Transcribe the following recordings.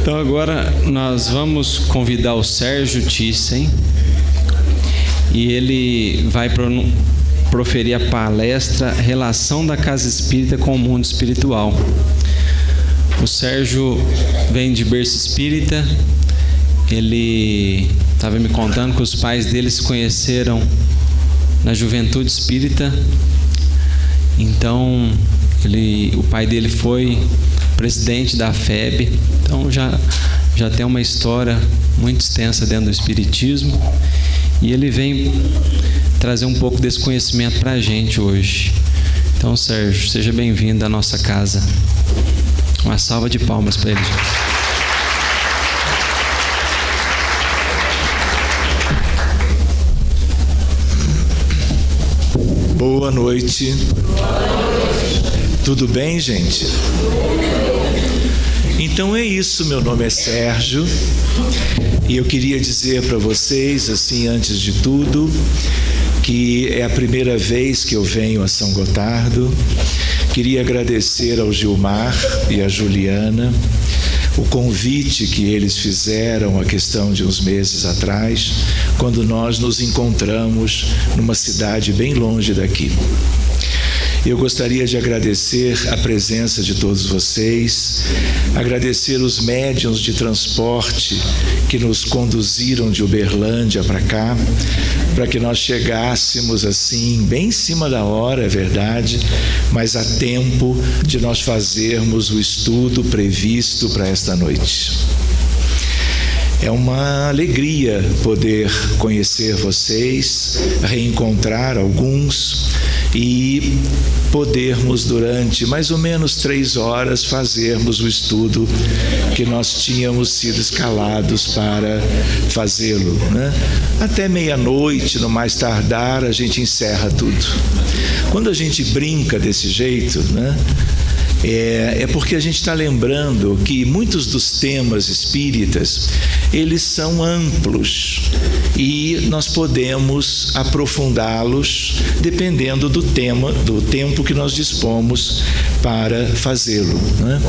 Então agora nós vamos convidar o Sérgio Thyssen e ele vai proferir a palestra Relação da Casa Espírita com o Mundo Espiritual. O Sérgio vem de berço espírita. Ele estava me contando que os pais dele se conheceram na juventude espírita. Então o pai dele foi presidente da FEB, então já tem uma história muito extensa dentro do espiritismo, e ele vem trazer um pouco desse conhecimento para a gente hoje. Então, Sérgio, seja bem-vindo à nossa casa. Uma salva de palmas para ele. Boa noite. Tudo bem, gente? Então é isso, meu nome é Sérgio e eu queria dizer para vocês, assim, antes de tudo, que é a primeira vez que eu venho a São Gotardo. Queria agradecer ao Gilmar e à Juliana o convite que eles fizeram a questão de uns meses atrás, quando nós nos encontramos numa cidade bem longe daqui. Eu gostaria de agradecer a presença de todos vocês, agradecer os médiuns de transporte que nos conduziram de Uberlândia para cá, para que nós chegássemos assim, bem em cima da hora, é verdade, mas a tempo de nós fazermos o estudo previsto para esta noite. É uma alegria poder conhecer vocês, reencontrar alguns e podermos, durante mais ou menos 3 horas, fazermos o estudo que nós tínhamos sido escalados para fazê-lo, né? Até meia-noite, no mais tardar, a gente encerra tudo. Quando a gente brinca desse jeito, né? É porque a gente está lembrando que muitos dos temas espíritas, eles são amplos e nós podemos aprofundá-los dependendo do tema, do tempo que nós dispomos para fazê-lo, né?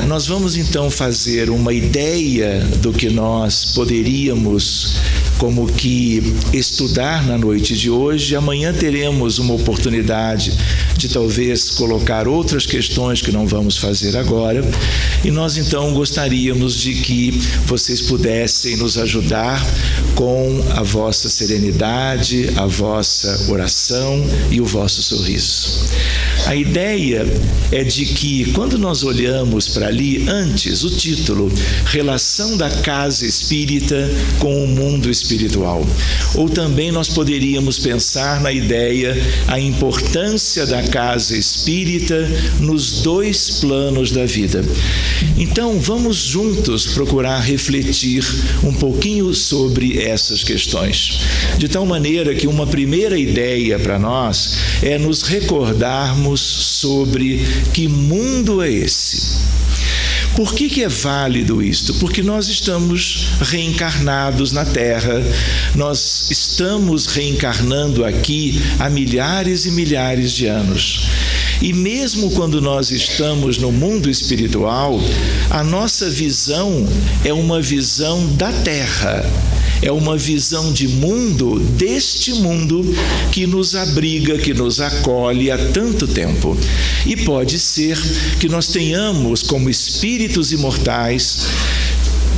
Nós vamos então fazer uma ideia do que nós poderíamos como que estudar na noite de hoje. Amanhã teremos uma oportunidade de talvez colocar outras questões que não vamos fazer agora, e nós então gostaríamos de que vocês pudessem nos ajudar com a vossa serenidade, a vossa oração e o vosso sorriso. A ideia é de que, quando nós olhamos para ali, antes, o título, Relação da Casa Espírita com o Mundo Espiritual. Ou também nós poderíamos pensar na ideia, a importância da casa espírita nos 2 planos da vida. Então, vamos juntos procurar refletir um pouquinho sobre essas questões. De tal maneira que uma primeira ideia para nós é nos recordarmos sobre que mundo é esse. Por que é válido isto? Porque nós estamos reencarnados na Terra, nós estamos reencarnando aqui há milhares e milhares de anos. E mesmo quando nós estamos no mundo espiritual, a nossa visão é uma visão da Terra. É uma visão de mundo, deste mundo, que nos abriga, que nos acolhe há tanto tempo. E pode ser que nós tenhamos, como espíritos imortais,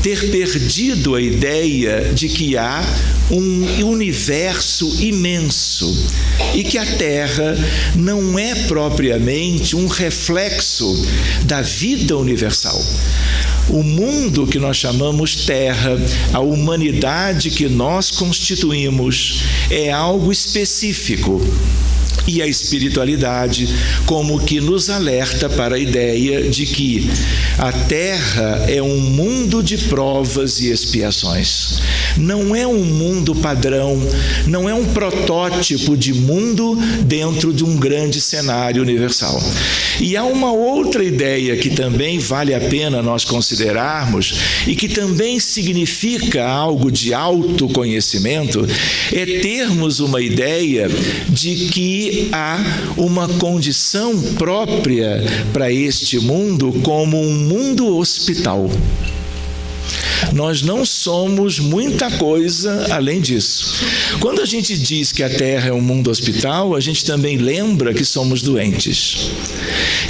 ter perdido a ideia de que há um universo imenso e que a Terra não é propriamente um reflexo da vida universal. O mundo que nós chamamos Terra, a humanidade que nós constituímos, é algo específico. E a espiritualidade como que nos alerta para a ideia de que a Terra é um mundo de provas e expiações. Não é um mundo padrão, não é um protótipo de mundo dentro de um grande cenário universal. E há uma outra ideia que também vale a pena nós considerarmos e que também significa algo de autoconhecimento, é termos uma ideia de que que há uma condição própria para este mundo como um mundo hospital. Nós não somos muita coisa além disso. Quando a gente diz que a Terra é um mundo hospital, a gente também lembra que somos doentes.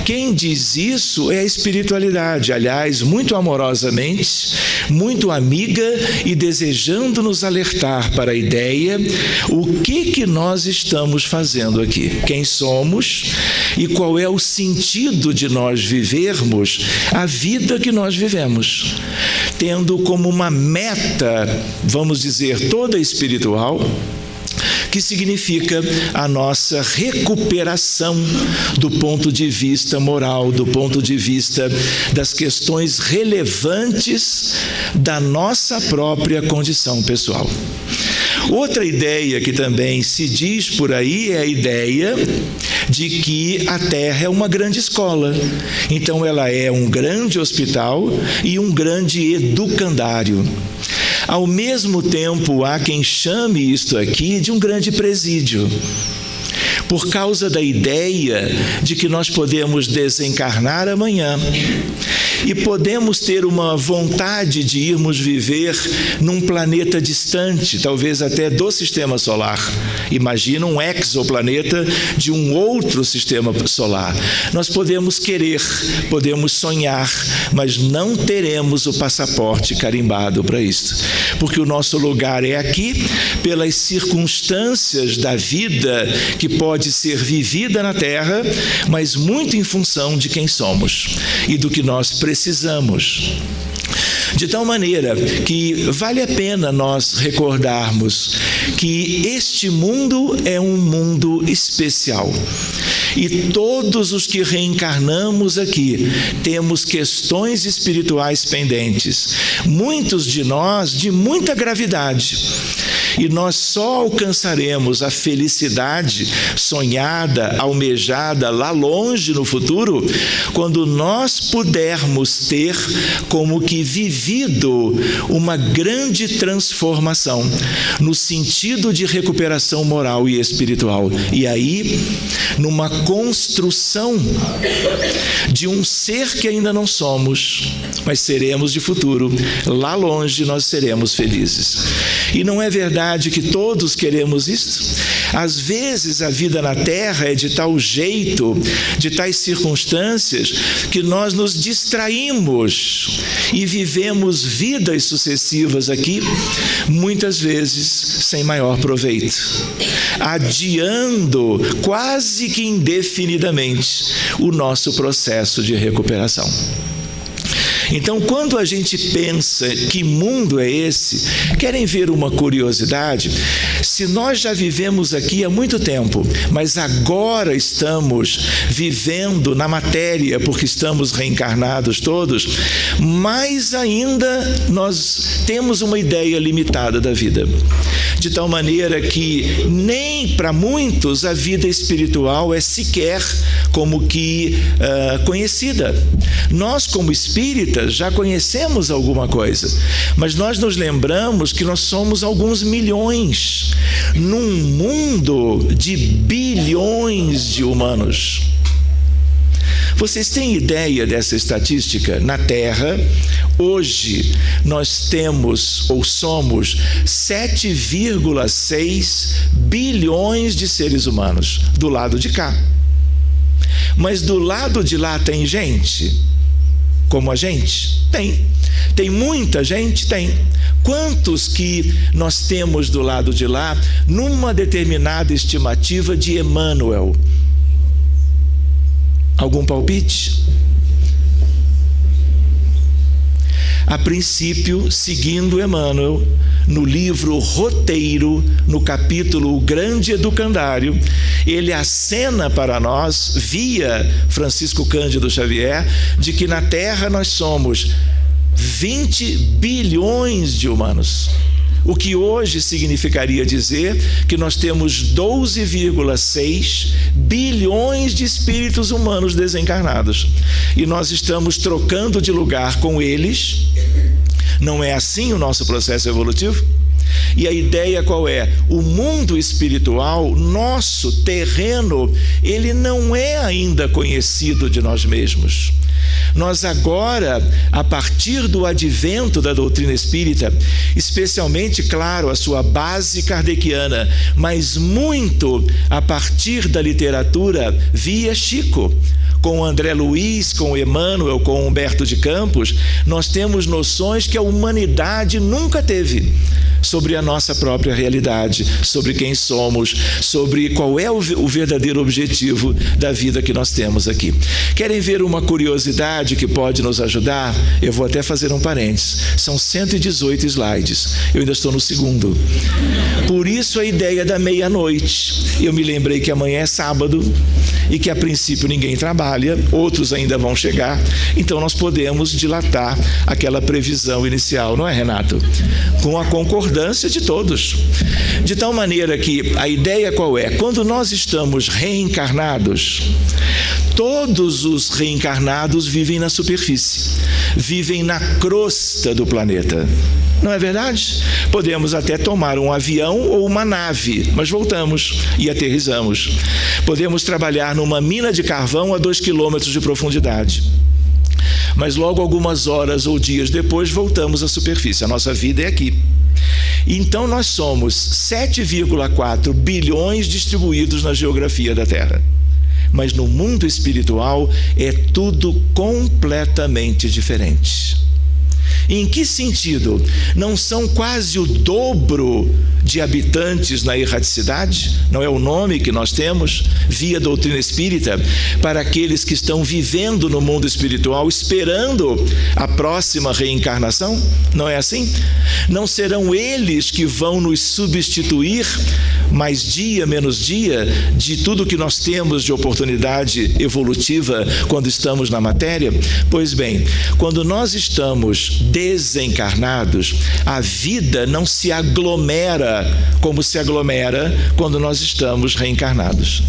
Quem diz isso é a espiritualidade, aliás, muito amorosamente, muito amiga e desejando nos alertar para a ideia o que nós estamos fazendo aqui, quem somos e qual é o sentido de nós vivermos a vida que nós vivemos, tendo como uma meta, vamos dizer, toda espiritual, que significa a nossa recuperação do ponto de vista moral, do ponto de vista das questões relevantes da nossa própria condição pessoal. Outra ideia que também se diz por aí é a ideia de que a Terra é uma grande escola. Então ela é um grande hospital e um grande educandário. Ao mesmo tempo, há quem chame isto aqui de um grande presídio, por causa da ideia de que nós podemos desencarnar amanhã e podemos ter uma vontade de irmos viver num planeta distante, talvez até do sistema solar. Imagina um exoplaneta de um outro sistema solar. Nós podemos querer, podemos sonhar, mas não teremos o passaporte carimbado para isso, porque o nosso lugar é aqui, pelas circunstâncias da vida que pode ser vivida na Terra, mas muito em função de quem somos e do que nós precisamos. De tal maneira que vale a pena nós recordarmos que este mundo é um mundo especial. E todos os que reencarnamos aqui temos questões espirituais pendentes, muitos de nós de muita gravidade. E nós só alcançaremos a felicidade sonhada, almejada lá longe no futuro, quando nós pudermos ter como que vivido uma grande transformação no sentido de recuperação moral e espiritual. E aí, numa construção de um ser que ainda não somos, mas seremos de futuro. Lá longe nós seremos felizes. E não é verdade que todos queremos isso? Às vezes a vida na Terra é de tal jeito, de tais circunstâncias, que nós nos distraímos e vivemos vidas sucessivas aqui, muitas vezes sem maior proveito, adiando quase que indefinidamente o nosso processo de recuperação. Então, quando a gente pensa que mundo é esse, querem ver uma curiosidade? Se nós já vivemos aqui há muito tempo, mas agora estamos vivendo na matéria, porque estamos reencarnados todos, mais ainda nós temos uma ideia limitada da vida. De tal maneira que nem para muitos a vida espiritual é sequer como que conhecida. Nós, como espíritas, já conhecemos alguma coisa, mas nós nos lembramos que nós somos alguns milhões num mundo de bilhões de humanos. Vocês têm ideia dessa estatística? Na Terra, hoje, nós temos ou somos 7,6 bilhões de seres humanos do lado de cá. Mas do lado de lá tem gente como a gente? Tem. Tem muita gente? Tem. Quantos que nós temos do lado de lá numa determinada estimativa de Emmanuel? Algum palpite? A princípio, seguindo Emmanuel, no livro Roteiro, no capítulo O Grande Educandário, ele acena para nós, via Francisco Cândido Xavier, de que na Terra nós somos 20 bilhões de humanos. O que hoje significaria dizer que nós temos 12,6 bilhões de espíritos humanos desencarnados. E nós estamos trocando de lugar com eles. Não é assim o nosso processo evolutivo? E a ideia qual é? O mundo espiritual, nosso terreno, ele não é ainda conhecido de nós mesmos. Nós agora, a partir do advento da doutrina espírita, especialmente, claro, a sua base kardeciana, mas muito a partir da literatura via Chico, com André Luiz, com Emmanuel, com Humberto de Campos, nós temos noções que a humanidade nunca teve sobre a nossa própria realidade, sobre quem somos, sobre qual é o verdadeiro objetivo da vida que nós temos aqui. Querem ver uma curiosidade que pode nos ajudar? Eu vou até fazer um parênteses. São 118 slides. Eu ainda estou no segundo. Por isso a ideia da meia-noite. Eu me lembrei que amanhã é sábado e que a princípio ninguém trabalha, outros ainda vão chegar, então nós podemos dilatar aquela previsão inicial, não é, Renato? Com a concordância de todos. De tal maneira que a ideia qual é? Quando nós estamos reencarnados, todos os reencarnados vivem na superfície, vivem na crosta do planeta. Não é verdade? Podemos até tomar um avião ou uma nave, mas voltamos e aterrissamos. Podemos trabalhar numa mina de carvão a 2 quilômetros de profundidade, mas logo algumas horas ou dias depois voltamos à superfície. A nossa vida é aqui. Então nós somos 7,4 bilhões distribuídos na geografia da Terra. Mas no mundo espiritual é tudo completamente diferente. Em que sentido? Não são quase o dobro de habitantes na erraticidade? Não é o nome que nós temos, via doutrina espírita, para aqueles que estão vivendo no mundo espiritual, esperando a próxima reencarnação? Não é assim? Não serão eles que vão nos substituir, mais dia, menos dia, de tudo que nós temos de oportunidade evolutiva quando estamos na matéria? Pois bem, quando nós estamos desencarnados, a vida não se aglomera como se aglomera quando nós estamos reencarnados.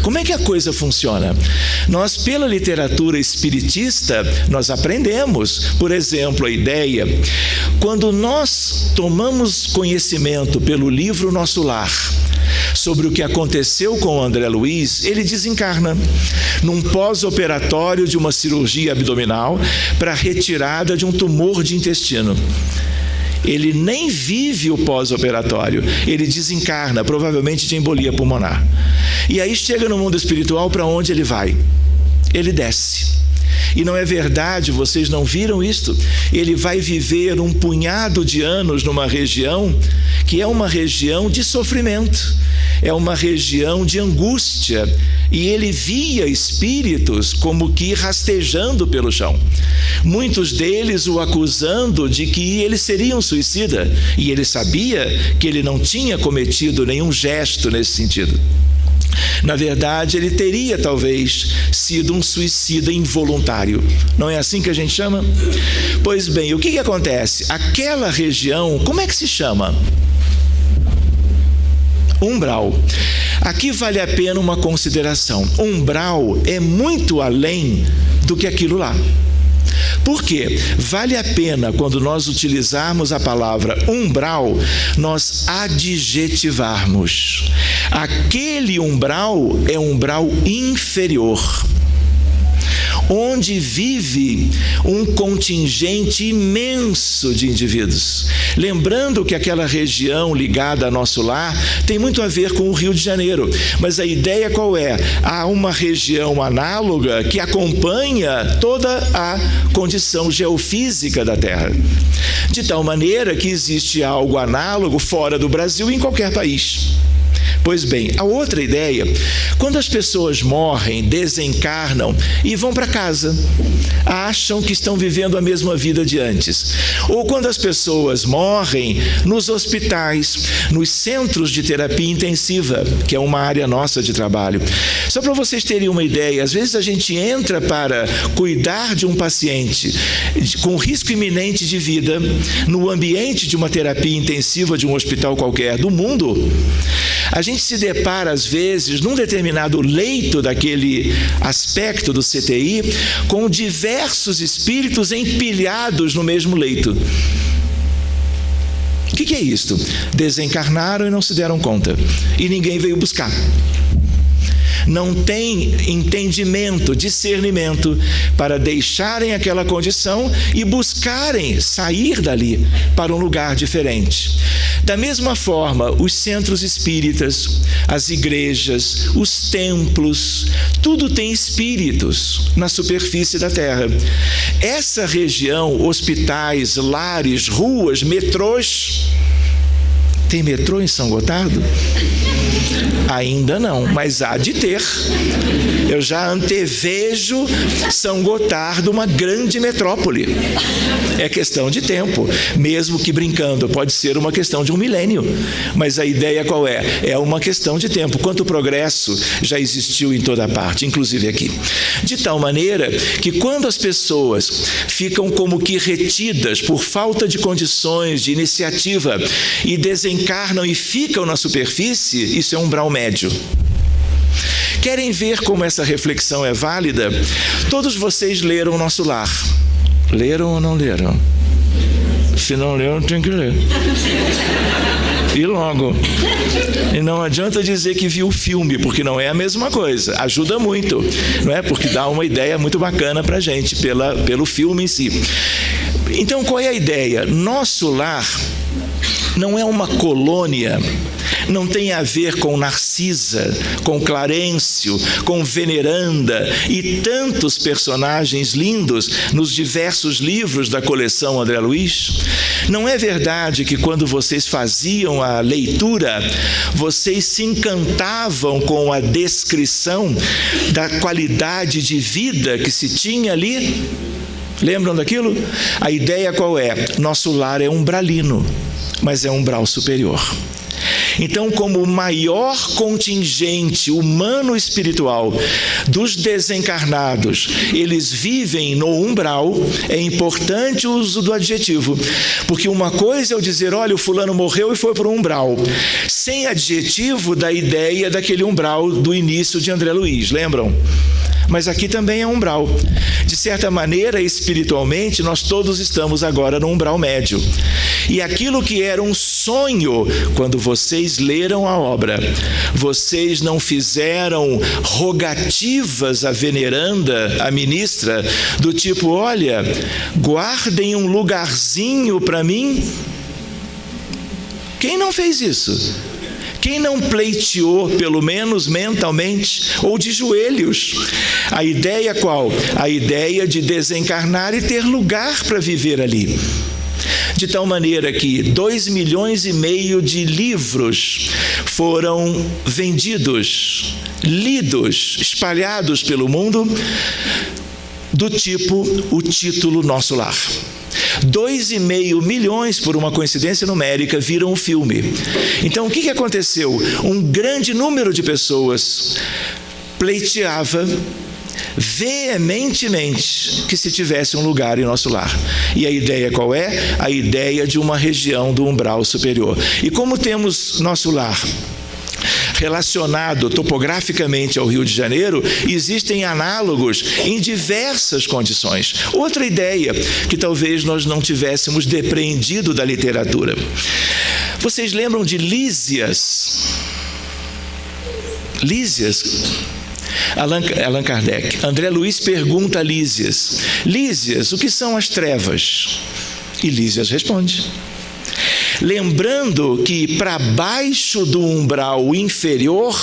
Como é que a coisa funciona? Nós, pela literatura espiritista, nós aprendemos, por exemplo, a ideia, quando nós tomamos conhecimento pelo livro Nosso Lar, sobre o que aconteceu com o André Luiz, ele desencarna num pós-operatório de uma cirurgia abdominal para retirada de um tumor de intestino. Ele nem vive o pós-operatório, ele desencarna, provavelmente de embolia pulmonar. E aí chega no mundo espiritual, para onde ele vai? Ele desce. E não é verdade, vocês não viram isto? Ele vai viver um punhado de anos numa região que é uma região de sofrimento, é uma região de angústia, e ele via espíritos como que rastejando pelo chão. Muitos deles o acusando de que ele seria um suicida, e ele sabia que ele não tinha cometido nenhum gesto nesse sentido. Na verdade, ele teria talvez sido um suicida involuntário. Não é assim que a gente chama? Pois bem, o que acontece? Aquela região, como é que se chama? Umbral. Aqui vale a pena uma consideração. Umbral é muito além do que aquilo lá. Por quê? Vale a pena, quando nós utilizarmos a palavra umbral, nós adjetivarmos. Aquele umbral é um umbral inferior, onde vive um contingente imenso de indivíduos. Lembrando que aquela região ligada a Nosso Lar tem muito a ver com o Rio de Janeiro, mas a ideia qual é? Há uma região análoga que acompanha toda a condição geofísica da Terra, de tal maneira que existe algo análogo fora do Brasil em qualquer país. Pois bem, a outra ideia, quando as pessoas morrem, desencarnam e vão para casa, acham que estão vivendo a mesma vida de antes. Ou quando as pessoas morrem nos hospitais, nos centros de terapia intensiva, que é uma área nossa de trabalho. Só para vocês terem uma ideia, às vezes a gente entra para cuidar de um paciente com risco iminente de vida no ambiente de uma terapia intensiva de um hospital qualquer do mundo. A gente se depara, às vezes, num determinado leito daquele aspecto do CTI, com diversos espíritos empilhados no mesmo leito. O que é isto? Desencarnaram e não se deram conta. E ninguém veio buscar. Não tem entendimento, discernimento para deixarem aquela condição e buscarem sair dali para um lugar diferente. Da mesma forma, os centros espíritas, as igrejas, os templos, tudo tem espíritos na superfície da terra. Essa região, hospitais, lares, ruas, metrôs. Tem metrô em São Gotardo? Ainda não, mas há de ter. Eu já antevejo São Gotardo uma grande metrópole. É questão de tempo, mesmo que brincando, pode ser uma questão de um milênio. Mas a ideia qual é? É uma questão de tempo. Quanto progresso já existiu em toda parte, inclusive aqui. De tal maneira que quando as pessoas ficam como que retidas por falta de condições, de iniciativa, e desencarnam e ficam na superfície, isso é um umbral médio. Querem ver como essa reflexão é válida? Todos vocês leram o Nosso Lar. Leram ou não leram? Se não leram, tem que ler. E logo. E não adianta dizer que viu o filme, porque não é a mesma coisa. Ajuda muito, não é? Porque dá uma ideia muito bacana para a gente pelo filme em si. Então, qual é a ideia? Nosso Lar não é uma colônia, não tem a ver com Narcisa, com Clarencio, com Veneranda e tantos personagens lindos nos diversos livros da coleção André Luiz. Não é verdade que quando vocês faziam a leitura, vocês se encantavam com a descrição da qualidade de vida que se tinha ali? Lembram daquilo? A ideia qual é? Nosso lar é umbralino, mas é um umbral superior. Então, como o maior contingente humano-espiritual dos desencarnados, eles vivem no umbral, é importante o uso do adjetivo, porque uma coisa é eu dizer, olha, o fulano morreu e foi para o umbral, sem adjetivo da ideia daquele umbral do início de André Luiz, lembram? Mas aqui também é umbral. De certa maneira, espiritualmente, nós todos estamos agora no umbral médio. E aquilo que era um sonho, quando vocês leram a obra, vocês não fizeram rogativas à veneranda, à ministra, do tipo, olha, guardem um lugarzinho para mim. Quem não fez isso? Quem não pleiteou, pelo menos mentalmente, ou de joelhos? A ideia qual? A ideia de desencarnar e ter lugar para viver ali. De tal maneira que 2,5 milhões de livros foram vendidos, lidos, espalhados pelo mundo, do tipo o título Nosso Lar. 2,5 milhões, por uma coincidência numérica, viram o filme. Então, o que aconteceu? Um grande número de pessoas pleiteava veementemente que se tivesse um lugar em Nosso Lar. E a ideia qual é? A ideia de uma região do umbral superior. E como temos Nosso Lar relacionado topograficamente ao Rio de Janeiro, existem análogos em diversas condições. Outra ideia que talvez nós não tivéssemos depreendido da literatura. Vocês lembram de Lísias? Lísias? Allan Kardec. André Luiz pergunta a Lísias: Lísias, o que são as trevas? E Lísias responde. Lembrando que para baixo do umbral inferior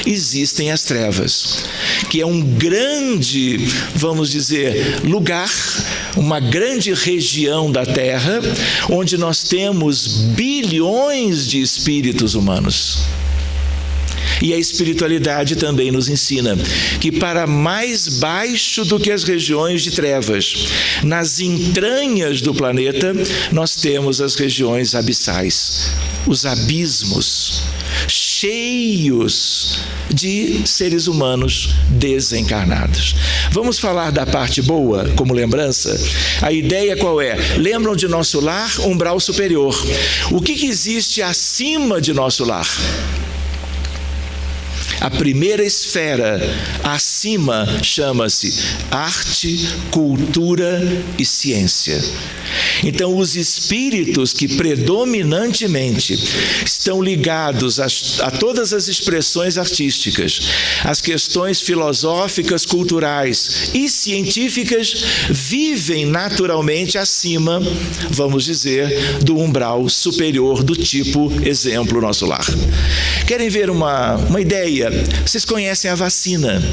existem as trevas, que é um grande, vamos dizer, lugar, uma grande região da Terra, onde nós temos bilhões de espíritos humanos. E a espiritualidade também nos ensina que para mais baixo do que as regiões de trevas, nas entranhas do planeta, nós temos as regiões abissais, os abismos, cheios de seres humanos desencarnados. Vamos falar da parte boa, como lembrança? A ideia qual é? Lembram de Nosso Lar, umbral superior. O que existe acima de Nosso Lar? A primeira esfera acima chama-se arte, cultura e ciência. Então, os espíritos que predominantemente estão ligados a todas as expressões artísticas, as questões filosóficas, culturais e científicas, vivem naturalmente acima, vamos dizer, do umbral superior do tipo exemplo nosso lar. Querem ver uma ideia? Vocês conhecem a vacina?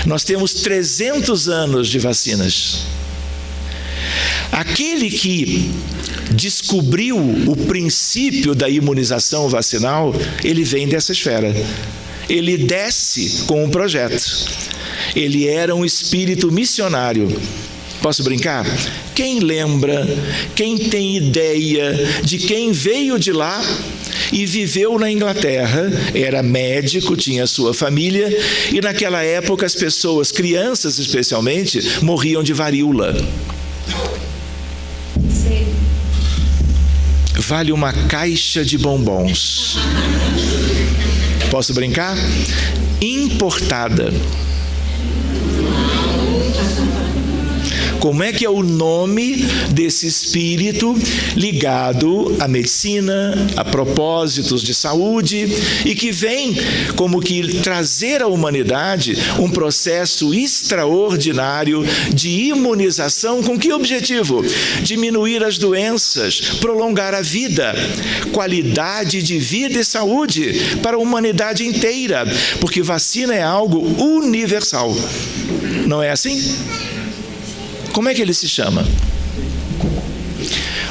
Nós temos 300 anos de vacinas. Aquele que descobriu o princípio da imunização vacinal, ele vem dessa esfera. Ele desce com um projeto. Ele era um espírito missionário. Posso brincar? Quem lembra, quem tem ideia de quem veio de lá e viveu na Inglaterra, era médico, tinha sua família, e naquela época as pessoas, crianças especialmente, morriam de varíola. Vale uma caixa de bombons. Posso brincar? Importada. Como é que é o nome desse espírito ligado à medicina, a propósitos de saúde, e que vem como que trazer à humanidade um processo extraordinário de imunização? Com que objetivo? Diminuir as doenças, prolongar a vida, qualidade de vida e saúde para a humanidade inteira, porque vacina é algo universal. Não é assim? Como é que ele se chama?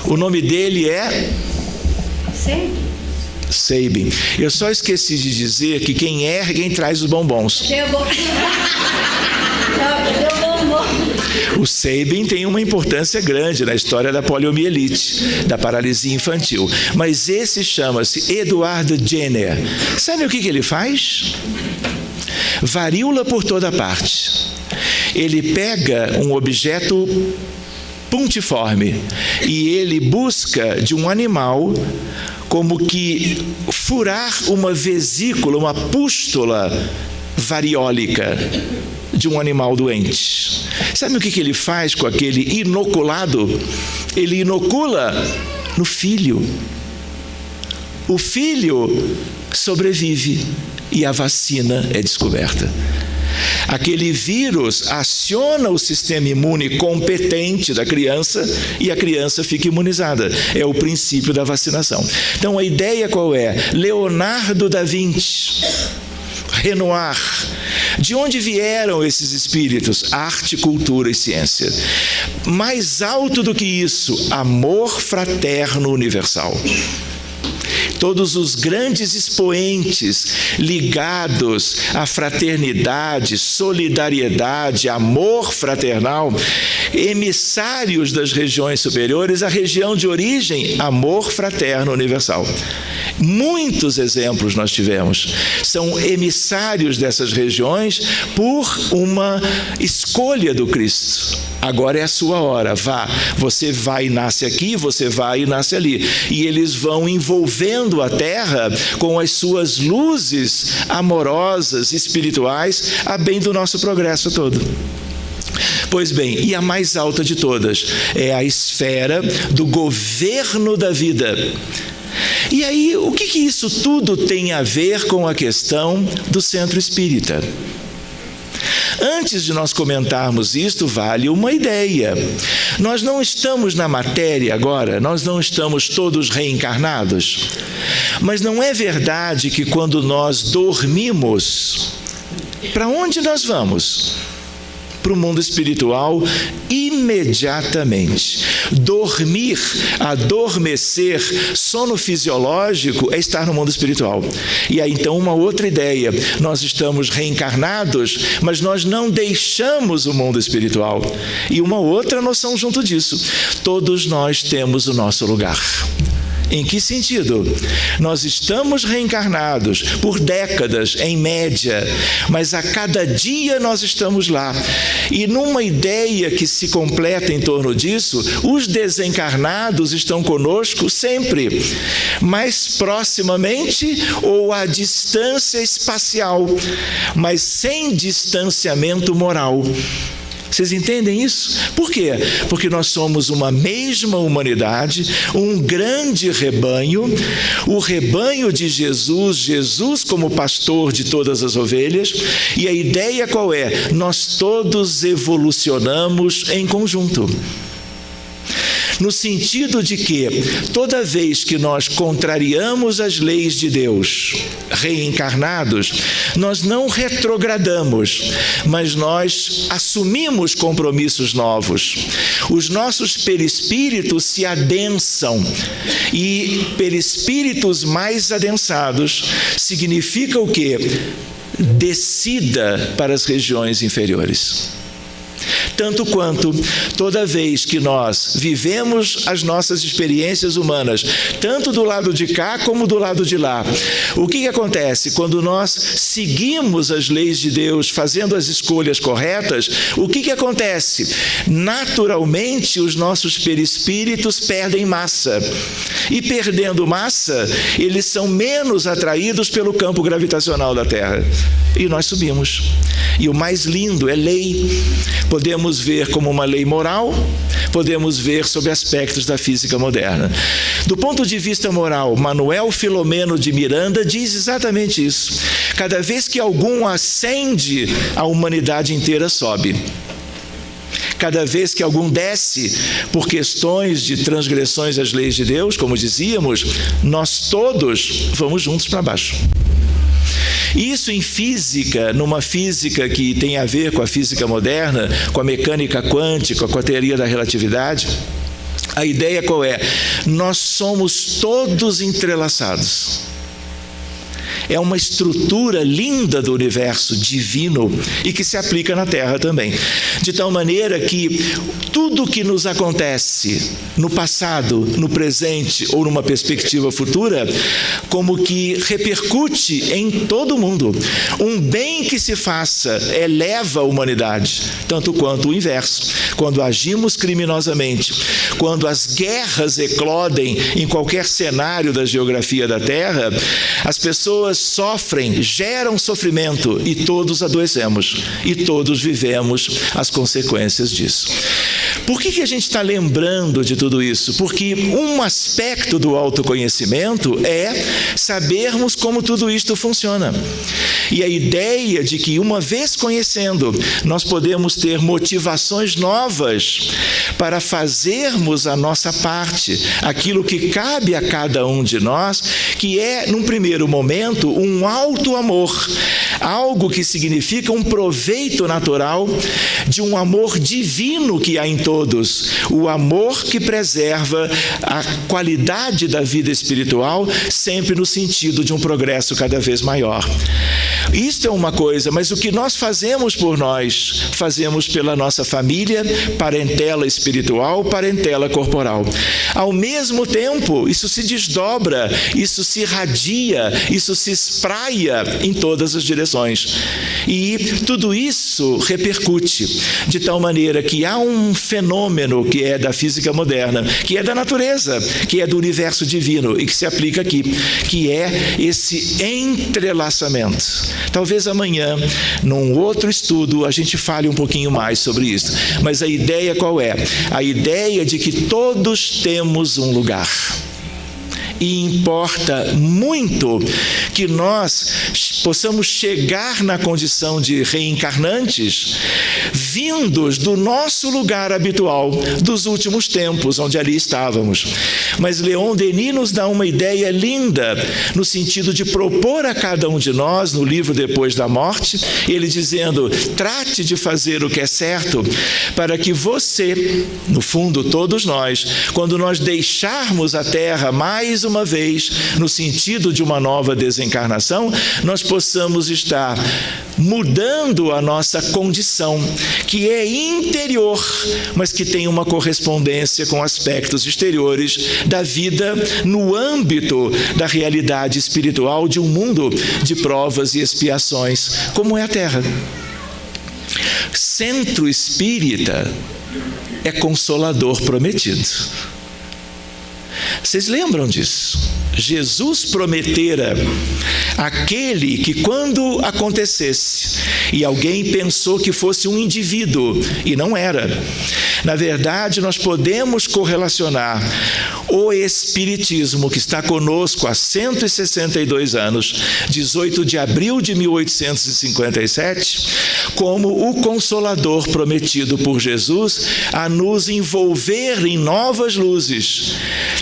O nome dele é Sabin. Eu só esqueci de dizer que quem erra, quem traz os bombons. O Sabin tem uma importância grande na história da poliomielite, da paralisia infantil. Mas esse chama-se Edward Jenner. Sabe o que ele faz? Varíola por toda parte. Ele pega um objeto puntiforme e ele busca de um animal como que furar uma vesícula, uma pústula variólica de um animal doente. Sabe o que ele faz com aquele inoculado? Ele inocula no filho. O filho sobrevive e a vacina é descoberta. Aquele vírus aciona o sistema imune competente da criança e a criança fica imunizada. É o princípio da vacinação. Então a ideia qual é? Leonardo da Vinci, Renoir. De onde vieram esses espíritos? Arte, cultura e ciência. Mais alto do que isso, amor fraterno universal. Todos os grandes expoentes ligados à fraternidade, solidariedade, amor fraternal, emissários das regiões superiores, a região de origem, amor fraterno universal. Muitos exemplos nós tivemos. São emissários dessas regiões por uma escolha do Cristo. Agora é a sua hora, vá. Você vai e nasce aqui, você vai e nasce ali. E eles vão envolvendo a terra com as suas luzes amorosas, espirituais, a bem do nosso progresso todo. Pois bem, e a mais alta de todas é a esfera do governo da vida. E aí, o que isso tudo tem a ver com a questão do centro espírita? Antes de nós comentarmos isto, vale uma ideia. Nós não estamos na matéria agora, nós não estamos todos reencarnados. Mas não é verdade que quando nós dormimos, para onde nós vamos? Para o mundo espiritual imediatamente. Dormir, adormecer, sono fisiológico é estar no mundo espiritual. E aí então uma outra ideia, nós estamos reencarnados, mas nós não deixamos o mundo espiritual. E uma outra noção junto disso, todos nós temos o nosso lugar. Em que sentido? Nós estamos reencarnados por décadas, em média, mas a cada dia nós estamos lá. E numa ideia que se completa em torno disso, os desencarnados estão conosco sempre, mais proximamente ou à distância espacial, mas sem distanciamento moral. Vocês entendem isso? Por quê? Porque nós somos uma mesma humanidade, um grande rebanho, o rebanho de Jesus, Jesus como pastor de todas as ovelhas, e a ideia qual é? Nós todos evolucionamos em conjunto. No sentido de que, toda vez que nós contrariamos as leis de Deus, reencarnados, nós não retrogradamos, mas nós assumimos compromissos novos. Os nossos perispíritos se adensam, e perispíritos mais adensados significa o quê? Descida para as regiões inferiores. Tanto quanto, toda vez que nós vivemos as nossas experiências humanas, tanto do lado de cá como do lado de lá, o que acontece? Quando nós seguimos as leis de Deus, fazendo as escolhas corretas, o que acontece? Naturalmente, os nossos perispíritos perdem massa. E perdendo massa, eles são menos atraídos pelo campo gravitacional da Terra. E nós subimos. E o mais lindo é lei. Podemos ver como uma lei moral, podemos ver sob aspectos da física moderna. Do ponto de vista moral, Manuel Filomeno de Miranda diz exatamente isso. Cada vez que algum ascende, a humanidade inteira sobe. Cada vez que algum desce por questões de transgressões às leis de Deus, como dizíamos, nós todos vamos juntos para baixo. Isso em física, numa física que tem a ver com a física moderna, com a mecânica quântica, com a teoria da relatividade, a ideia qual é? Nós somos todos entrelaçados. É uma estrutura linda do universo divino e que se aplica na Terra também. De tal maneira que tudo que nos acontece no passado, no presente ou numa perspectiva futura, como que repercute em todo mundo. Um bem que se faça eleva a humanidade, tanto quanto o inverso. Quando agimos criminosamente, quando as guerras eclodem em qualquer cenário da geografia da Terra, as pessoas sofrem, geram sofrimento e todos adoecemos e todos vivemos as consequências disso. Por que a gente está lembrando de tudo isso? Porque um aspecto do autoconhecimento é sabermos como tudo isto funciona. E a ideia de que, uma vez conhecendo, nós podemos ter motivações novas para fazermos a nossa parte, aquilo que cabe a cada um de nós, que é, num primeiro momento, um alto amor, algo que significa um proveito natural de um amor divino que há em todos, o amor que preserva a qualidade da vida espiritual, sempre no sentido de um progresso cada vez maior. Isto é uma coisa, mas o que nós fazemos por nós, fazemos pela nossa família, parentela espiritual, parentela corporal. Ao mesmo tempo, isso se desdobra, isso se irradia, isso se espraia em todas as direções. E tudo isso repercute, de tal maneira que há um fenômeno que é da física moderna, que é da natureza, que é do universo divino e que se aplica aqui, que é esse entrelaçamento. Talvez amanhã, num outro estudo, a gente fale um pouquinho mais sobre isso. Mas a ideia qual é? A ideia de que todos temos um lugar. E importa muito que nós possamos chegar na condição de reencarnantes vindos do nosso lugar habitual, dos últimos tempos, onde ali estávamos. Mas Leon Denis nos dá uma ideia linda, no sentido de propor a cada um de nós, no livro Depois da Morte, ele dizendo, trate de fazer o que é certo, para que você, no fundo todos nós, quando nós deixarmos a Terra mais uma vez, no sentido de uma nova desencarnação, nós possamos estar mudando a nossa condição, que é interior, mas que tem uma correspondência com aspectos exteriores da vida no âmbito da realidade espiritual de um mundo de provas e expiações, como é a Terra. Centro espírita é Consolador prometido. Vocês lembram disso? Jesus prometera aquele que, quando acontecesse, e alguém pensou que fosse um indivíduo, e não era. Na verdade, nós podemos correlacionar o Espiritismo, que está conosco há 162 anos, 18 de abril de 1857, como o Consolador prometido por Jesus a nos envolver em novas luzes,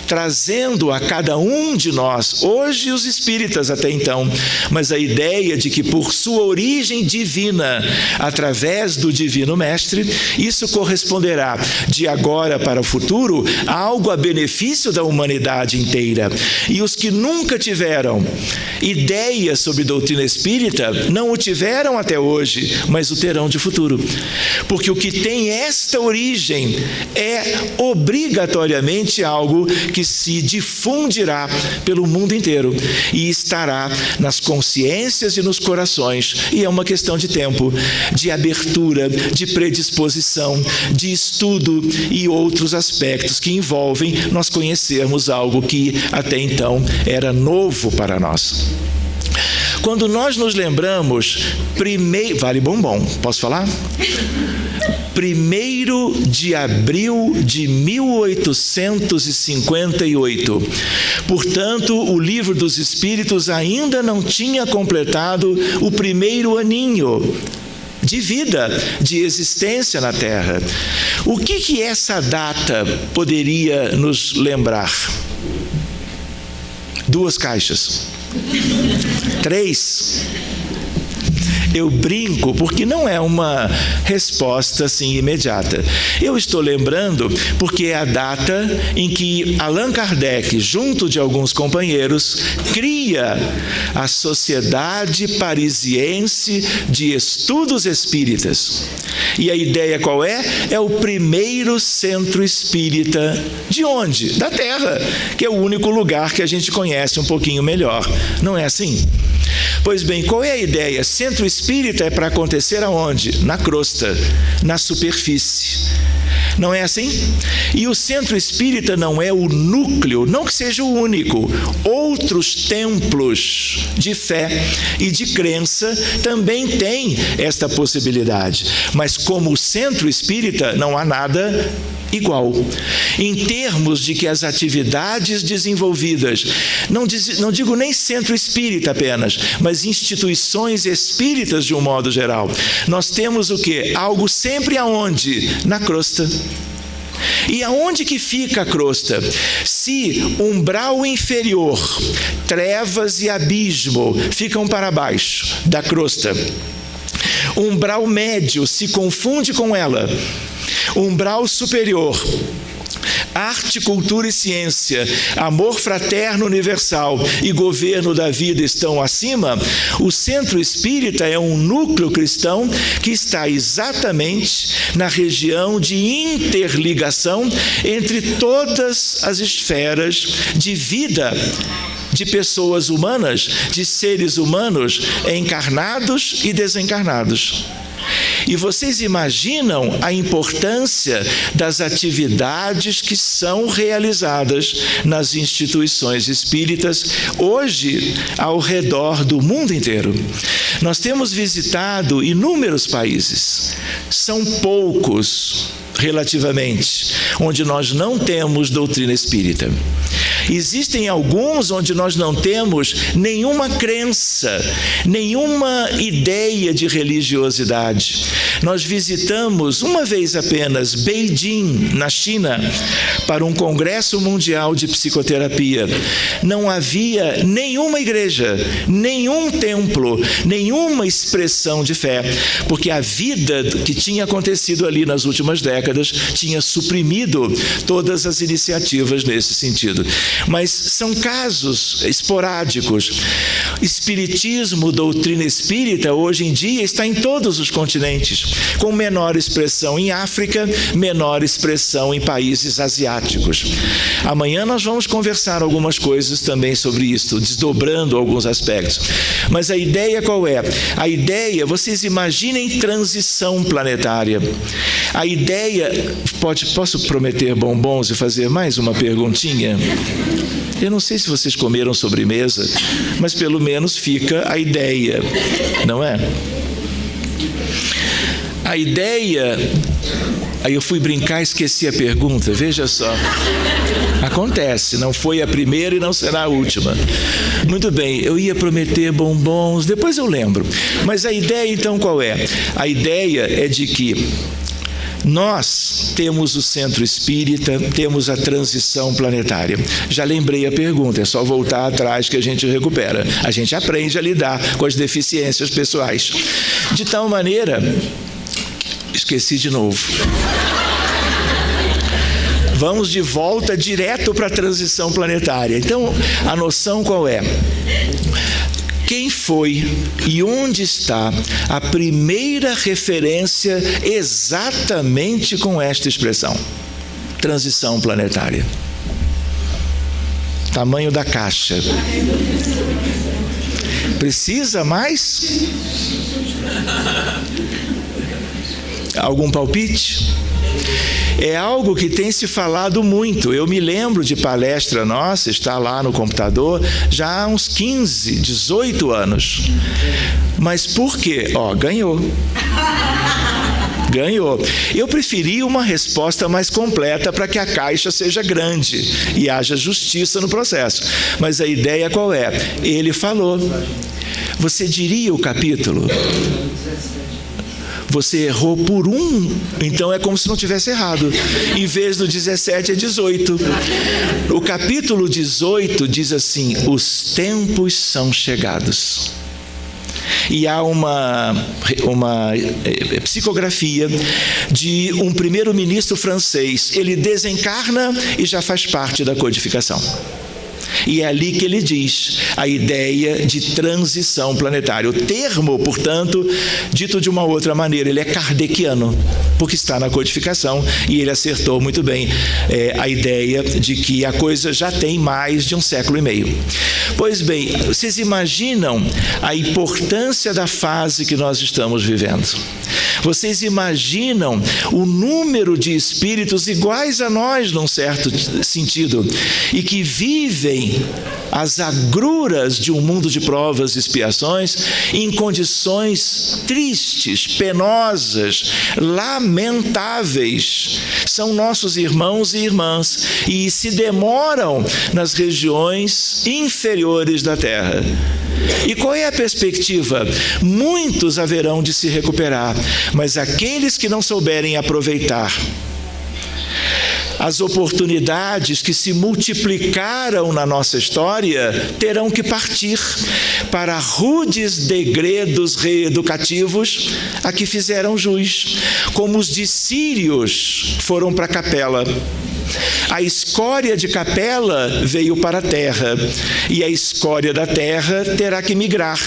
trazendo a cada um de nós, hoje os espíritas até então, mas a ideia de que por sua origem divina, através do Divino Mestre, isso corresponderá de agora para o futuro a algo a benefício da humanidade inteira. E os que nunca tiveram ideia sobre doutrina espírita, não o tiveram até hoje, mas o terão de futuro. Porque o que tem esta origem é obrigatoriamente algo que se difundirá pelo mundo inteiro e estará nas consciências e nos corações. E é uma questão de tempo, de abertura, de predisposição, de estudo e outros aspectos que envolvem nós conhecermos algo que até então era novo para nós. Quando nós nos lembramos, vale bombom, posso falar? 1º de abril de 1858. Portanto, o Livro dos Espíritos ainda não tinha completado o 1º aninho de vida, de existência na Terra. O que essa data poderia nos lembrar? 2 caixas. 3. Eu brinco porque não é uma resposta assim imediata. Eu estou lembrando porque é a data em que Allan Kardec, junto de alguns companheiros, cria a Sociedade Parisiense de Estudos Espíritas. E a ideia qual é? É o primeiro centro espírita de onde? Da Terra, que é o único lugar que a gente conhece um pouquinho melhor. Não é assim? Pois bem, qual é a ideia? Centro espírita é para acontecer aonde? Na crosta, na superfície. Não é assim? E o centro espírita não é o núcleo, não que seja o único. Outros templos de fé e de crença também têm esta possibilidade. Mas como o centro espírita, não há nada igual. Em termos de que as atividades desenvolvidas, não digo nem centro espírita apenas, mas instituições espíritas de um modo geral, nós temos o quê? Algo sempre aonde? Na crosta. E aonde que fica a crosta? Se umbral inferior, trevas e abismo ficam para baixo da crosta, umbral médio se confunde com ela, umbral superior, arte, cultura e ciência, amor fraterno universal e governo da vida estão acima, o centro espírita é um núcleo cristão que está exatamente na região de interligação entre todas as esferas de vida de pessoas humanas, de seres humanos encarnados e desencarnados. E vocês imaginam a importância das atividades que são realizadas nas instituições espíritas hoje ao redor do mundo inteiro. Nós temos visitado inúmeros países. São poucos, relativamente, onde nós não temos doutrina espírita. Existem alguns onde nós não temos nenhuma crença, nenhuma ideia de religiosidade, Nós visitamos uma vez apenas Beijing, na China, para um congresso mundial de psicoterapia. Não havia nenhuma igreja, nenhum templo, nenhuma expressão de fé, porque a vida que tinha acontecido ali nas últimas décadas tinha suprimido todas as iniciativas nesse sentido. Mas são casos esporádicos. Espiritismo, doutrina espírita, hoje em dia está em todos os continentes, com menor expressão em África, menor expressão em países asiáticos. Amanhã nós vamos conversar algumas coisas também sobre isso, desdobrando alguns aspectos. Mas a ideia qual é? A ideia, vocês imaginem transição planetária. A ideia, posso prometer bombons e fazer mais uma perguntinha? Eu não sei se vocês comeram sobremesa, mas pelo menos fica a ideia, não é? A ideia... Aí eu fui brincar e esqueci a pergunta, veja só. Acontece, não foi a primeira e não será a última. Muito bem, eu ia prometer bombons, depois eu lembro. Mas a ideia então qual é? A ideia é de que nós temos o centro espírita, temos a transição planetária. Já lembrei a pergunta, é só voltar atrás que a gente recupera. A gente aprende a lidar com as deficiências pessoais. De tal maneira... Esqueci de novo. Vamos de volta direto para a transição planetária. Então, a noção qual é? Quem foi e onde está a primeira referência exatamente com esta expressão? Transição planetária. Tamanho da caixa. Precisa mais? Algum palpite? É algo que tem se falado muito. Eu me lembro de palestra nossa, está lá no computador, já há uns 15, 18 anos. Mas por quê? Ganhou. Ganhou. Eu preferi uma resposta mais completa para que a caixa seja grande e haja justiça no processo. Mas a ideia qual é? Ele falou. Você diria o capítulo? Você errou por um, então é como se não tivesse errado. Em vez do 17 é 18. O capítulo 18 diz assim: os tempos são chegados. E há uma psicografia de um primeiro-ministro francês. Ele desencarna e já faz parte da codificação. E é ali que ele diz a ideia de transição planetária. O termo, portanto, dito de uma outra maneira, ele é kardeciano, porque está na codificação, e ele acertou muito bem a ideia de que a coisa já tem mais de um século e meio. Pois bem, vocês imaginam a importância da fase que nós estamos vivendo? Vocês imaginam o número de espíritos iguais a nós, num certo sentido, e que vivem as agruras de um mundo de provas e expiações em condições tristes, penosas, lamentáveis. São nossos irmãos e irmãs e se demoram nas regiões inferiores da Terra. E qual é a perspectiva? Muitos haverão de se recuperar, mas aqueles que não souberem aproveitar as oportunidades que se multiplicaram na nossa história terão que partir para rudes degredos reeducativos a que fizeram jus, como os de Sírios foram para a Capela. A escória de Capela veio para a terra, e a escória da terra terá que migrar,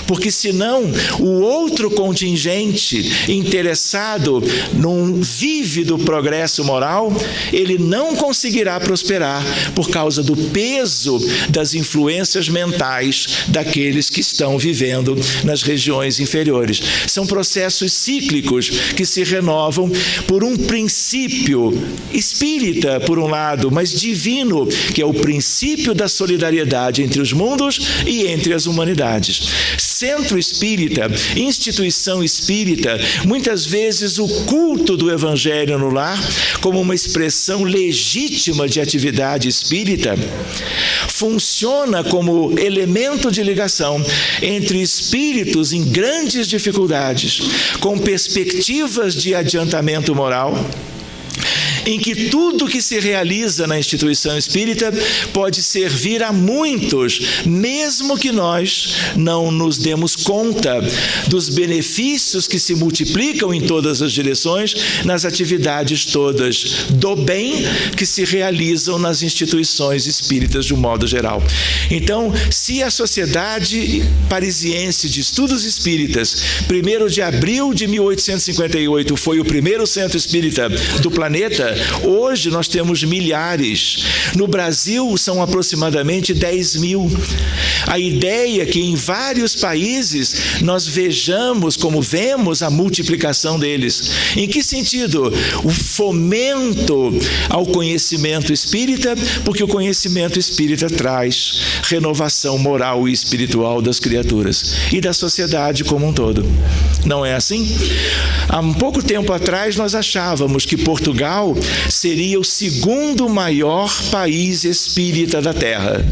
porque senão o outro contingente interessado num vívido progresso moral, ele não conseguirá prosperar por causa do peso das influências mentais daqueles que estão vivendo nas regiões inferiores. São processos cíclicos que se renovam por um princípio espírita, por um lado, mas divino, que é o princípio da solidariedade entre os mundos e entre as humanidades. Centro espírita, instituição espírita, muitas vezes o culto do evangelho no lar, como uma expressão legítima de atividade espírita, funciona como elemento de ligação entre espíritos em grandes dificuldades, com perspectivas de adiantamento moral, em que tudo que se realiza na instituição espírita pode servir a muitos, mesmo que nós não nos demos conta dos benefícios que se multiplicam em todas as direções, nas atividades todas do bem que se realizam nas instituições espíritas de um modo geral. Então, se a Sociedade Parisiense de Estudos Espíritas, 1º de abril de 1858, foi o primeiro centro espírita do planeta, hoje nós temos milhares. No Brasil são aproximadamente 10 mil. A ideia é que em vários países nós vejamos, como vemos, a multiplicação deles. Em que sentido? O fomento ao conhecimento espírita, porque o conhecimento espírita traz renovação moral e espiritual das criaturas e da sociedade como um todo. Não é assim? Há um pouco tempo atrás nós achávamos que Portugal seria o segundo maior país espírita da Terra.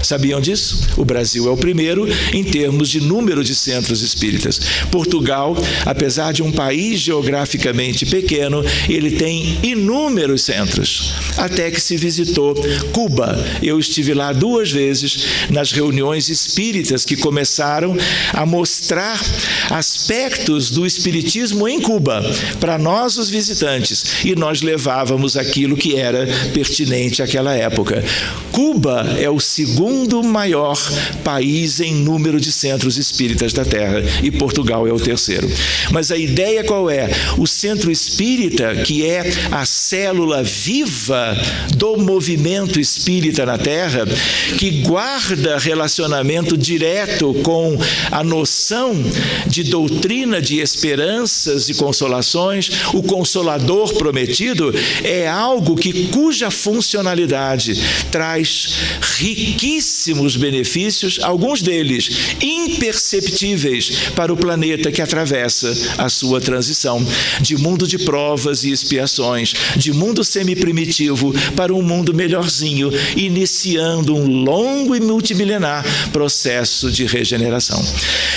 Sabiam disso? O Brasil é o primeiro em termos de número de centros espíritas. Portugal, apesar de um país geograficamente pequeno, ele tem inúmeros centros, até que se visitou Cuba. Eu estive lá 2 vezes nas reuniões espíritas que começaram a mostrar aspectos do espiritismo em Cuba para nós, os visitantes, e nós levávamos aquilo que era pertinente àquela época. Cuba é o segundo maior país em número de centros espíritas da Terra, e Portugal é o 3º. Mas a ideia qual é? O centro espírita, que é a célula viva do movimento espírita na Terra, que guarda relacionamento direto com a noção de doutrina de esperanças e consolações, o Consolador prometido, é algo cuja funcionalidade traz riquíssimos benefícios, alguns deles imperceptíveis para o planeta que atravessa a sua transição de mundo de provas e expiações, de mundo semiprimitivo para um mundo melhorzinho, iniciando um longo e multimilenar processo de regeneração.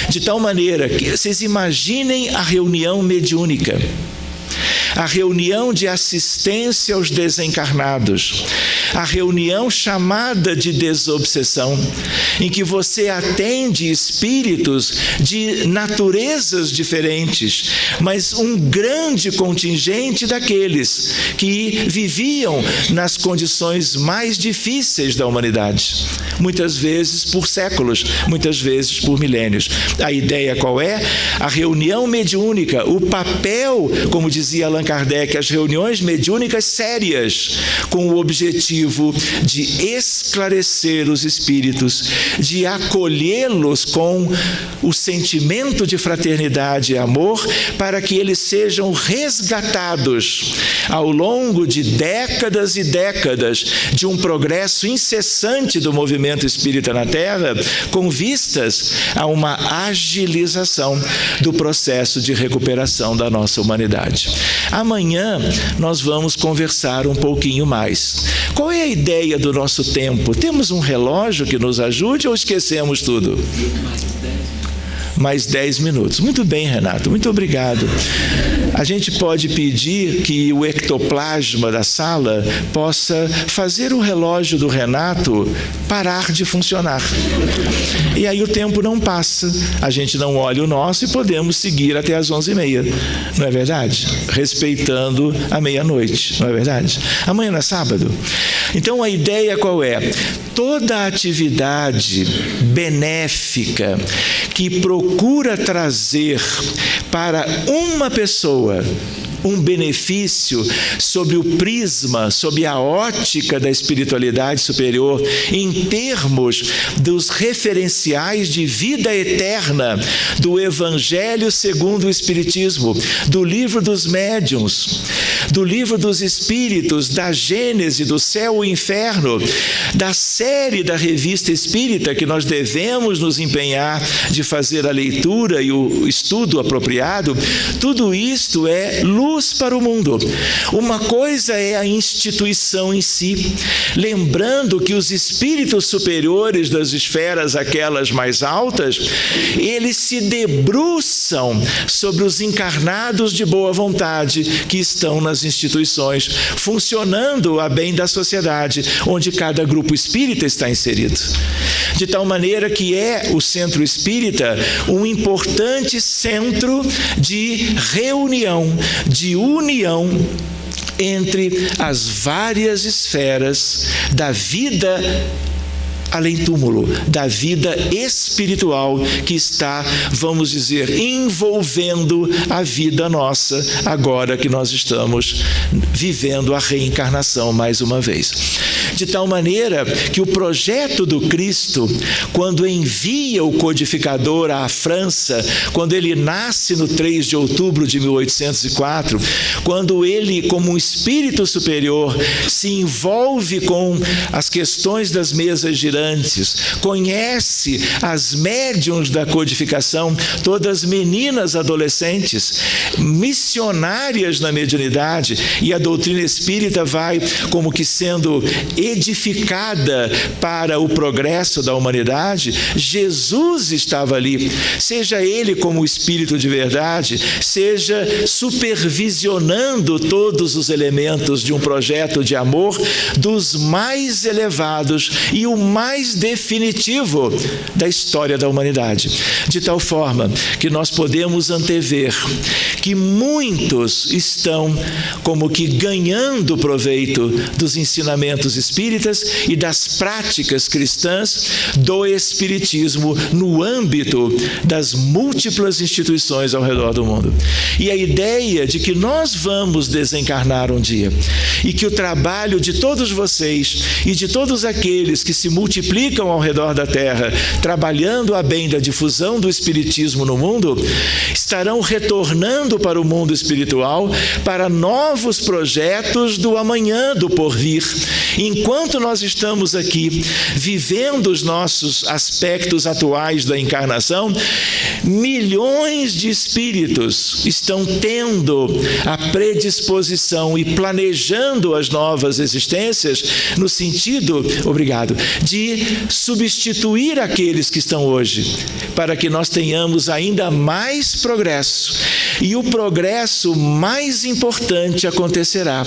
De tal maneira que vocês imaginem a reunião mediúnica, a reunião de assistência aos desencarnados, a reunião chamada de desobsessão, em que você atende espíritos de naturezas diferentes, mas um grande contingente daqueles que viviam nas condições mais difíceis da humanidade, muitas vezes por séculos, muitas vezes por milênios. A ideia qual é? A reunião mediúnica, o papel, como dizia Allan Kardec, as reuniões mediúnicas sérias, com o objetivo de esclarecer os espíritos, de acolhê-los com o sentimento de fraternidade e amor, para que eles sejam resgatados ao longo de décadas e décadas de um progresso incessante do movimento espírita na Terra, com vistas a uma agilização do processo de recuperação da nossa humanidade. Amanhã nós vamos conversar um pouquinho mais. Qual é a ideia do nosso tempo? Temos um relógio que nos ajude ou esquecemos tudo? Mais 10 minutos. Muito bem, Renato, muito obrigado. A gente pode pedir que o ectoplasma da sala possa fazer o relógio do Renato parar de funcionar. E aí o tempo não passa, a gente não olha o nosso e podemos seguir até às 11h30, não é verdade? Respeitando a meia-noite, não é verdade? Amanhã não é sábado? Então a ideia qual é? Toda atividade benéfica que procura trazer para uma pessoa um benefício sob o prisma, sob a ótica da espiritualidade superior, em termos dos referenciais de vida eterna do Evangelho segundo o Espiritismo, do Livro dos Médiuns, do Livro dos Espíritos, da Gênese, do Céu e Inferno, da série da Revista Espírita, que nós devemos nos empenhar de fazer a leitura e o estudo apropriado, tudo isto é luz para o mundo. Uma coisa é a instituição em si, lembrando que os espíritos superiores das esferas, aquelas mais altas, eles se debruçam sobre os encarnados de boa vontade que estão nas instituições, funcionando a bem da sociedade, onde cada grupo espírita está inserido. De tal maneira que é o centro espírita um importante centro de reunião, de união entre as várias esferas da vida além túmulo, da vida espiritual que está, vamos dizer, envolvendo a vida nossa, agora que nós estamos vivendo a reencarnação mais uma vez. De tal maneira que o projeto do Cristo, quando envia o codificador à França, quando ele nasce no 3 de outubro de 1804, quando ele, como um espírito superior, se envolve com as questões das mesas girantes, conhece as médiuns da codificação, todas meninas adolescentes, missionárias na mediunidade, e a doutrina espírita vai como que sendo edificada para o progresso da humanidade. Jesus estava ali, seja ele como espírito de verdade, seja supervisionando todos os elementos de um projeto de amor dos mais elevados e o mais definitivo da história da humanidade, de tal forma que nós podemos antever que muitos estão como que ganhando proveito dos ensinamentos espíritas e das práticas cristãs do espiritismo no âmbito das múltiplas instituições ao redor do mundo. E a ideia de que nós vamos desencarnar um dia e que o trabalho de todos vocês e de todos aqueles que se multiplicam ao redor da Terra, trabalhando a bem da difusão do espiritismo no mundo, estarão retornando para o mundo espiritual, para novos projetos do amanhã, do porvir. Enquanto nós estamos aqui vivendo os nossos aspectos atuais da encarnação, milhões de espíritos estão tendo a predisposição e planejando as novas existências no sentido, de substituir aqueles que estão hoje, para que nós tenhamos ainda mais progresso. E o progresso mais importante acontecerá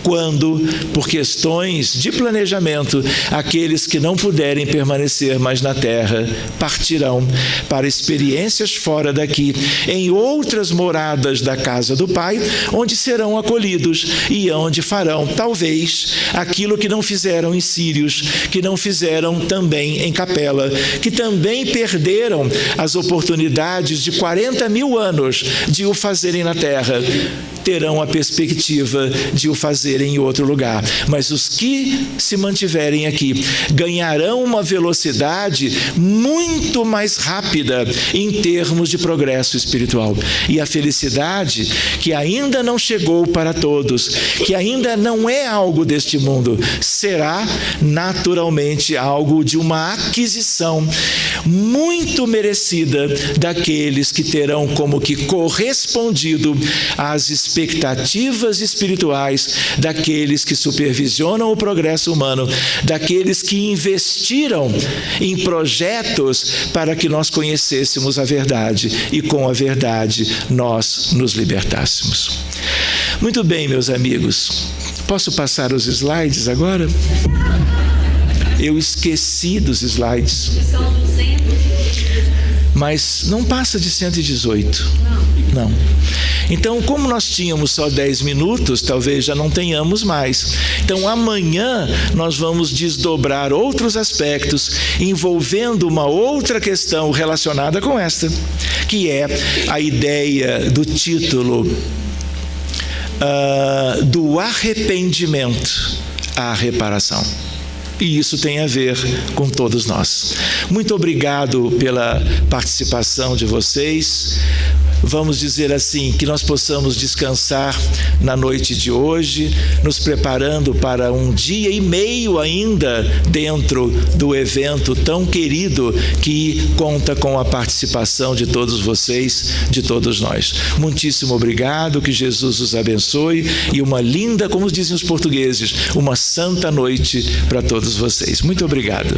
quando, por questões de planejamento, aqueles que não puderem permanecer mais na Terra partirão para experiências fora daqui, em outras moradas da casa do Pai, onde serão acolhidos e onde farão, talvez, aquilo que não fizeram em Sírios, que não fizeram também em Capela, que também perderam as oportunidades de 40 mil anos de o fazerem na Terra, terão a perspectiva de o fazerem em outro lugar. Mas os que se mantiverem aqui ganharão uma velocidade muito mais rápida em termos de progresso espiritual. E a felicidade, que ainda não chegou para todos, que ainda não é algo deste mundo, será naturalmente algo de uma aquisição muito merecida daqueles que terão como que correspondido às expectativas espirituais daqueles que supervisionam o progresso humano, daqueles que investiram em projetos para que nós conhecêssemos a verdade e com a verdade nós nos libertássemos. Muito bem, meus amigos. Posso passar os slides agora? Eu esqueci dos slides. Mas não passa de 118. Não. Então, como nós tínhamos só 10 minutos, talvez já não tenhamos mais. Então, amanhã nós vamos desdobrar outros aspectos envolvendo uma outra questão relacionada com esta, que é a ideia do título do arrependimento à reparação. E isso tem a ver com todos nós. Muito obrigado pela participação de vocês. vamos dizer assim, que nós possamos descansar na noite de hoje, nos preparando para um dia e meio ainda dentro do evento tão querido que conta com a participação de todos vocês, de todos nós. Muitíssimo obrigado, que Jesus os abençoe e uma linda, como dizem os portugueses, uma santa noite para todos vocês. Muito obrigado.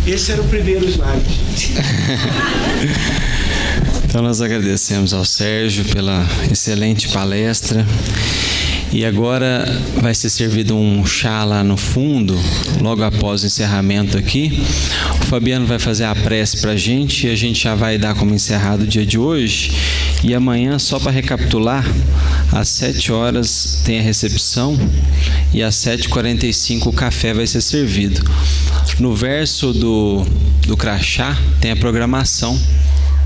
Esse era o primeiro slide. Então nós agradecemos ao Sérgio pela excelente palestra. E agora vai ser servido um chá lá no fundo, logo após o encerramento aqui. O Fabiano vai fazer a prece para a gente e a gente já vai dar como encerrado o dia de hoje. E amanhã, só para recapitular, às 7 horas tem a recepção e às 7h45 o café vai ser servido. No verso do crachá tem a programação.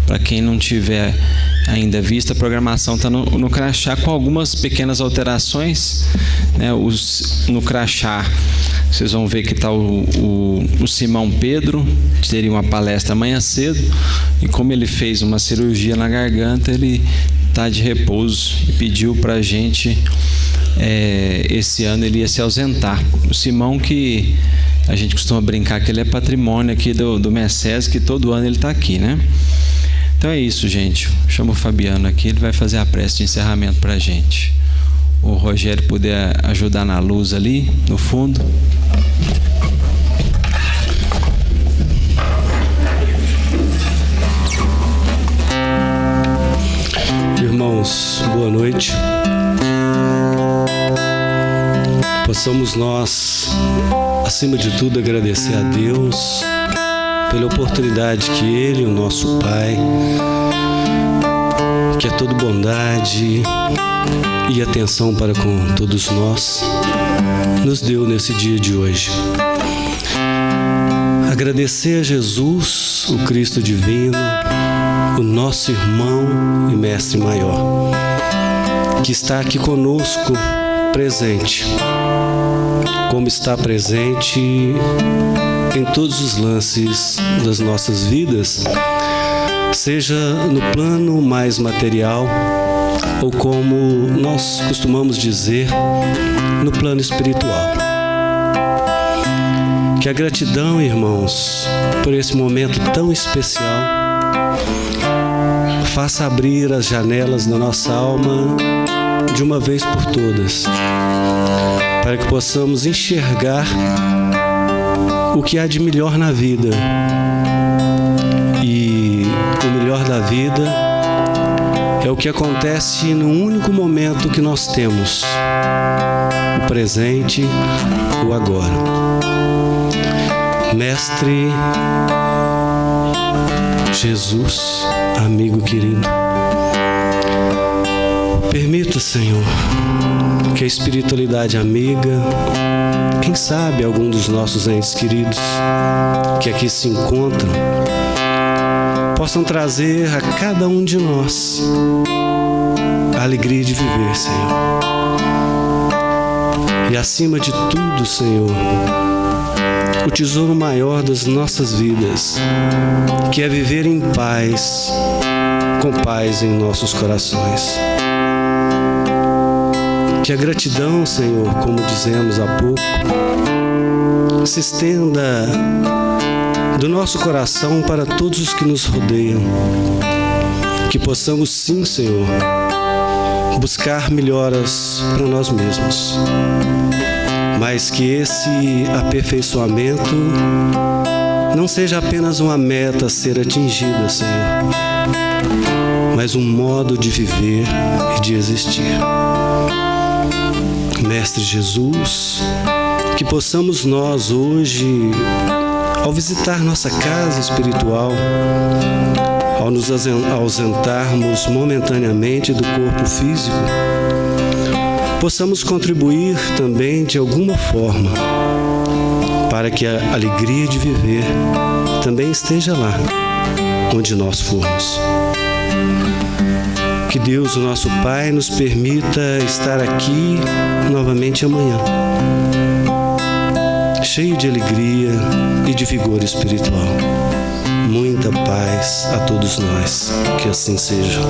Para quem não tiver ainda visto, a programação está no crachá com algumas pequenas alterações, né? No crachá vocês vão ver que está o Simão Pedro, que teria uma palestra amanhã cedo, e como ele fez uma cirurgia na garganta, ele está de repouso e pediu para a gente, esse ano ele ia se ausentar. O Simão, que a gente costuma brincar que ele é patrimônio aqui do MECES, que todo ano ele está aqui, né? Então é isso, gente. Chama o Fabiano aqui, ele vai fazer a prece de encerramento para a gente. O Rogério puder ajudar na luz ali, no fundo. Irmãos, boa noite. Possamos nós, acima de tudo, agradecer a Deus pela oportunidade que Ele, o nosso Pai, que é toda bondade e atenção para com todos nós, nos deu nesse dia de hoje. Agradecer a Jesus, o Cristo divino, o nosso irmão e mestre maior, que está aqui conosco, presente, como está presente em todos os lances das nossas vidas, seja no plano mais material ou, como nós costumamos dizer, no plano espiritual. Que a gratidão, irmãos, por esse momento tão especial faça abrir as janelas da nossa alma de uma vez por todas, para que possamos enxergar o que há de melhor na vida. E o melhor da vida é o que acontece no único momento que nós temos: o presente, o agora. Mestre Jesus, amigo querido, permita, Senhor, que a espiritualidade amiga, quem sabe algum dos nossos entes queridos que aqui se encontram, possam trazer a cada um de nós a alegria de viver, Senhor. E acima de tudo, Senhor, o tesouro maior das nossas vidas, que é viver em paz, com paz em nossos corações. Que a gratidão, Senhor, como dizemos há pouco, se estenda do nosso coração para todos os que nos rodeiam. Que possamos, sim, Senhor, buscar melhoras para nós mesmos, mas que esse aperfeiçoamento não seja apenas uma meta a ser atingida, Senhor, mas um modo de viver e de existir. Mestre Jesus, que possamos nós hoje, ao visitar nossa casa espiritual, ao nos ausentarmos momentaneamente do corpo físico, possamos contribuir também de alguma forma para que a alegria de viver também esteja lá onde nós formos. Que Deus, o nosso Pai, nos permita estar aqui novamente amanhã, cheio de alegria e de vigor espiritual. Muita paz a todos nós, que assim seja.